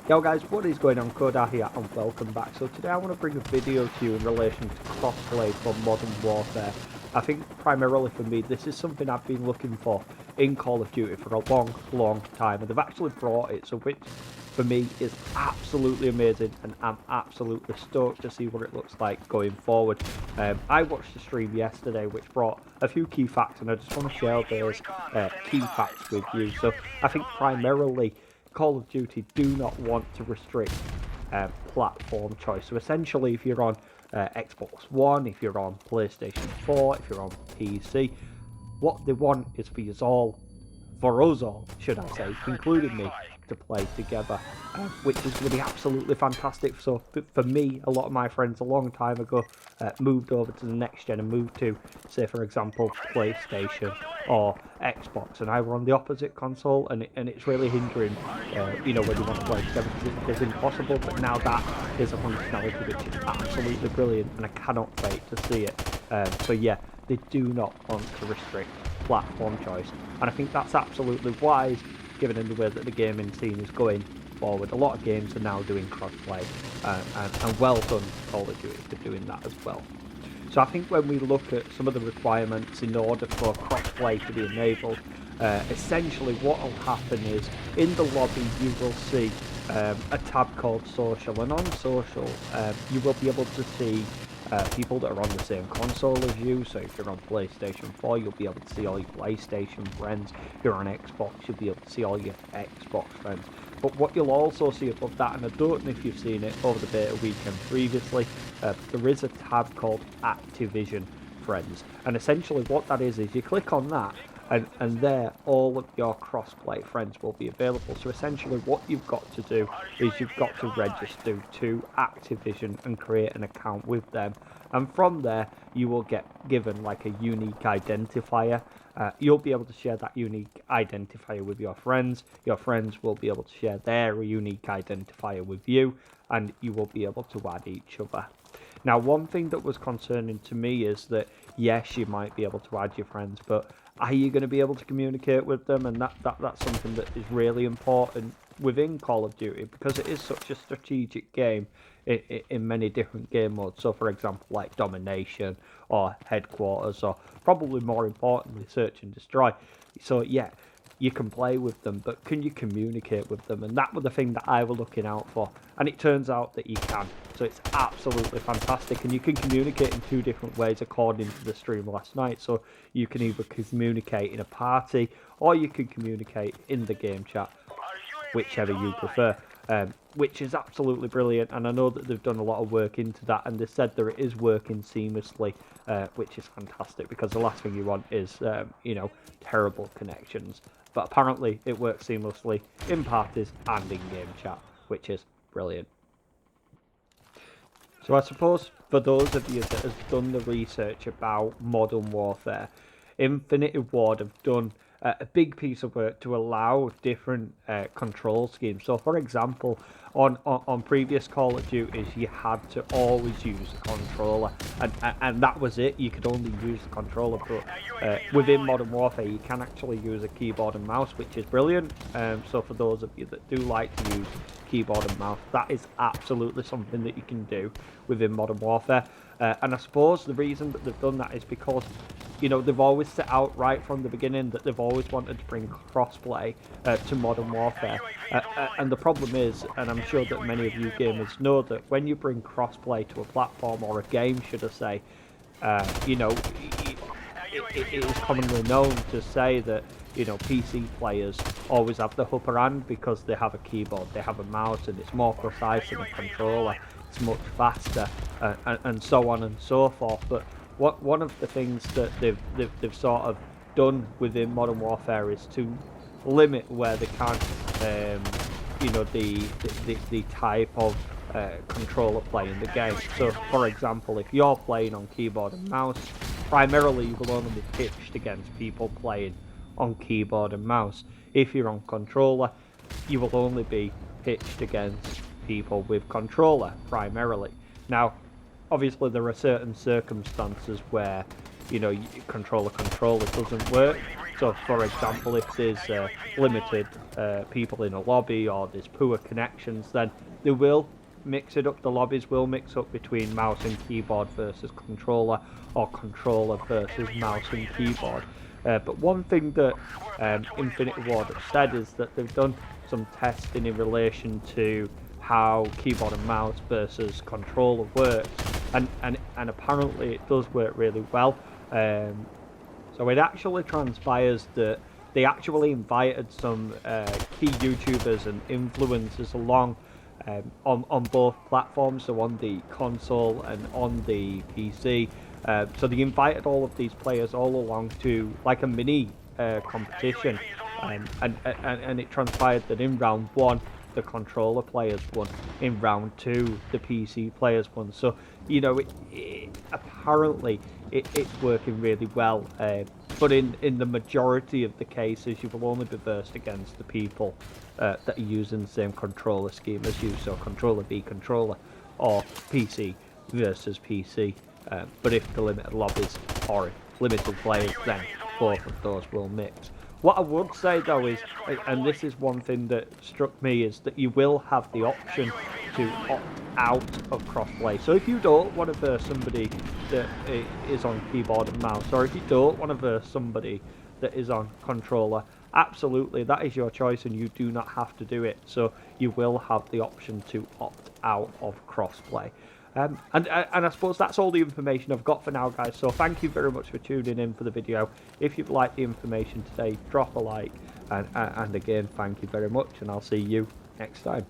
Yo guys, what is going on? Kodar here and welcome back. So today I want to bring a video to you in relation to crossplay for Modern Warfare. I think primarily for me this is something I've been looking for in Call of Duty for a long time, and they've actually brought it, so which for me is absolutely amazing, and I'm absolutely stoked to see what it looks like going forward. I watched the stream yesterday which brought a few key facts, and I just want to share those key facts with you. So I think primarily Call of Duty do not want to restrict platform choice. So essentially, if you're on Xbox One, if you're on PlayStation 4, if you're on PC, what they want is for us all, should I say, including me, to play together, which is going to be absolutely fantastic. So for me, a lot of my friends a long time ago moved over to the next gen and moved to, say for example, PlayStation or Xbox, and I were on the opposite console, and it's really hindering, when you want to play together, because it's impossible. But now that is a functionality which is absolutely brilliant, and I cannot wait to see it. So yeah, they do not want to restrict platform choice, and I think that's absolutely wise, given in the way that the gaming scene is going forward. A lot of games are now doing crossplay, and well done Call of Duty for doing that as well. So I think when we look at some of the requirements in order for crossplay to be enabled, essentially what will happen is in the lobby you will see a tab called social, and on social you will be able to see people that are on the same console as you. So if you're on PlayStation 4, you'll be able to see all your PlayStation friends. If you're on Xbox, you'll be able to see all your Xbox friends. But what you'll also see above that, and I don't know if you've seen it over the beta weekend previously, there is a tab called Activision Friends. And essentially what that is you click on that, and there all of your crossplay friends will be available. So essentially what you've got to do is you've got to register to Activision and create an account with them, and from there you will get given like a unique identifier. You'll be able to share that unique identifier with your friends will be able to share their unique identifier with you, and you will be able to add each other. Now, one thing that was concerning to me is that, yes, you might be able to add your friends, but are you going to be able to communicate with them? And that's something that is really important within Call of Duty, because it is such a strategic game in many different game modes. So, for example, like Domination or Headquarters, or probably more importantly, Search and Destroy. So, yeah, you can play with them, but can you communicate with them? And that was the thing that I was looking out for, and it turns out that you can. So it's absolutely fantastic, and you can communicate in two different ways according to the stream last night. So you can either communicate in a party, or you can communicate in the game chat, whichever you prefer, which is absolutely brilliant. And I know that they've done a lot of work into that, and they said that it is working seamlessly, which is fantastic, because the last thing you want is terrible connections. But apparently it works seamlessly in parties and in game chat, which is brilliant. So I suppose for those of you that have done the research about Modern Warfare, Infinity Ward have done a big piece of work to allow different control schemes. So, for example, on previous Call of Duties, you had to always use a controller, and that was it. You could only use the controller. But within Modern Warfare, you can actually use a keyboard and mouse, which is brilliant. So, for those of you that do like to use keyboard and mouse, that is absolutely something that you can do within Modern Warfare. And I suppose the reason that they've done that is because, they've always set out right from the beginning that they've always wanted to bring crossplay to Modern Warfare. And the problem is, and I'm sure that many of you gamers know, that when you bring crossplay to a platform, or a game, should I say, it is commonly known to say that, PC players always have the upper hand because they have a keyboard, they have a mouse, and it's more precise than a controller. It's much faster, and so on and so forth. But one of the things that they've sort of done within Modern Warfare is to limit where they can, the type of controller play in the game. So, for example, if you're playing on keyboard and mouse, primarily you will only be pitched against people playing on keyboard and mouse. If you're on controller, you will only be pitched against people with controller primarily. Now, obviously there are certain circumstances where controller doesn't work. So, for example, if there's limited people in a lobby or there's poor connections, then they will mix it up. The lobbies will mix up between mouse and keyboard versus controller, or controller versus mouse and keyboard. But one thing that Infinity Ward have said is that they've done some testing in relation to how keyboard and mouse versus controller works, and apparently it does work really well. So it actually transpires that they actually invited some key YouTubers and influencers along on both platforms, so on the console and on the PC. So they invited all of these players all along to like a mini competition, and it transpired that in round one the controller players won, in round two the PC players won. So you know, apparently it's working really well, but in the majority of the cases you will only be versed against the people that are using the same controller scheme as you, so controller v controller or PC versus PC. But if the limited lobbies or if limited players, then both of those will mix. What I would say though is, and this is one thing that struck me, is that you will have the option to opt out of crossplay. So if you don't want to verse somebody that is on keyboard and mouse, or if you don't want to verse somebody that is on controller, absolutely, that is your choice and you do not have to do it. So you will have the option to opt out of crossplay. And I suppose that's all the information I've got for now, guys. So thank you very much for tuning in for the video. If you've liked the information today, drop a like. And again, thank you very much, and I'll see you next time.